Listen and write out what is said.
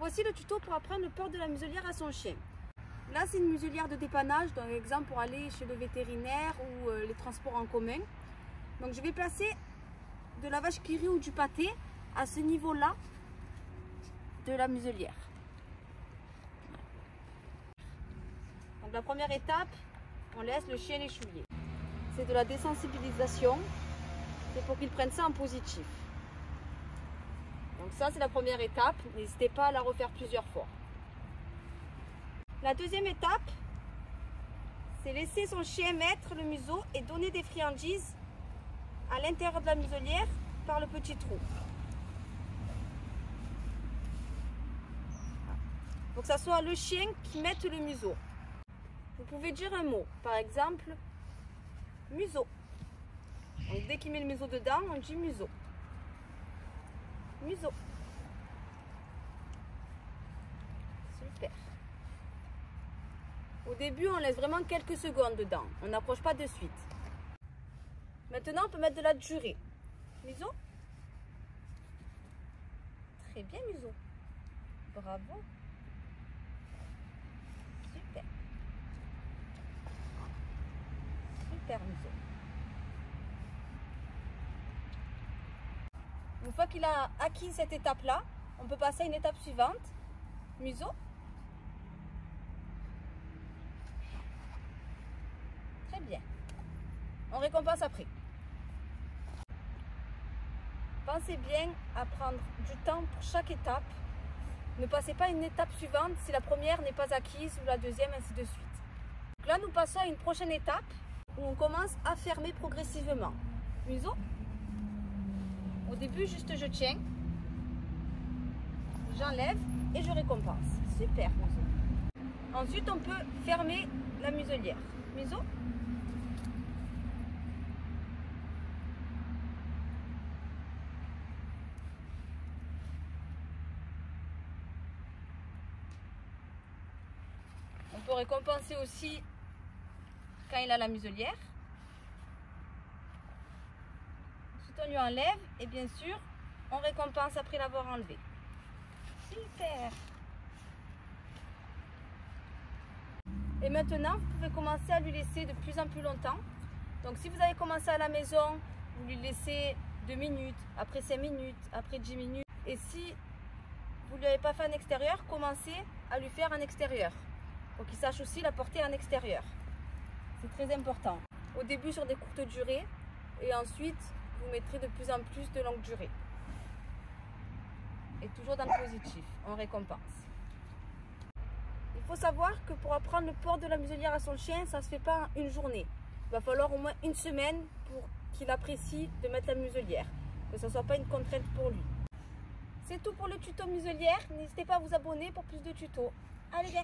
Voici le tuto pour apprendre le port de la muselière à son chien. Là, c'est une muselière de dépannage, donc exemple pour aller chez le vétérinaire ou les transports en commun. Donc je vais placer de la vache qui rit ou du pâté à ce niveau-là de la muselière. Donc la première étape, on laisse le chien l'échouiller. C'est de la désensibilisation, c'est pour qu'il prenne ça en positif. Donc ça, c'est la première étape, n'hésitez pas à la refaire plusieurs fois. La deuxième étape, c'est laisser son chien mettre le museau et donner des friandises à l'intérieur de la muselière par le petit trou. Il faut que ça soit le chien qui mette le museau. Vous pouvez dire un mot, par exemple, museau. Donc dès qu'il met le museau dedans, on dit museau. Museau. Super. Au début, on laisse vraiment quelques secondes dedans. On n'approche pas de suite. Maintenant, on peut mettre de la durée. Museau. Très bien, museau. Bravo. Super. Super, museau. Une fois qu'il a acquis cette étape-là, on peut passer à une étape suivante. Museau. Très bien. On récompense après. Pensez bien à prendre du temps pour chaque étape. Ne passez pas à une étape suivante si la première n'est pas acquise ou la deuxième, ainsi de suite. Donc là, nous passons à une prochaine étape où on commence à fermer progressivement. Museau. Au début, juste je tiens, j'enlève et je récompense. Super, museau. Ensuite, on peut fermer la muselière. Museau. On peut récompenser aussi quand il a la muselière. Ensuite, on lui enlève et bien sûr, on récompense après l'avoir enlevé. Super! Et maintenant, vous pouvez commencer à lui laisser de plus en plus longtemps. Donc, si vous avez commencé à la maison, vous lui laissez 2 minutes, après 5 minutes, après 10 minutes. Et si vous ne lui avez pas fait en extérieur, commencez à lui faire en extérieur. Pour qu'il sache aussi la porter en extérieur. C'est très important. Au début sur des courtes durées et ensuite vous mettrez de plus en plus de longue durée. Et toujours dans le positif, on récompense. Il faut savoir que pour apprendre le port de la muselière à son chien, ça ne se fait pas en une journée. Il va falloir au moins une semaine pour qu'il apprécie de mettre la muselière. Que ce ne soit pas une contrainte pour lui. C'est tout pour le tuto muselière. N'hésitez pas à vous abonner pour plus de tutos. Allez, bien!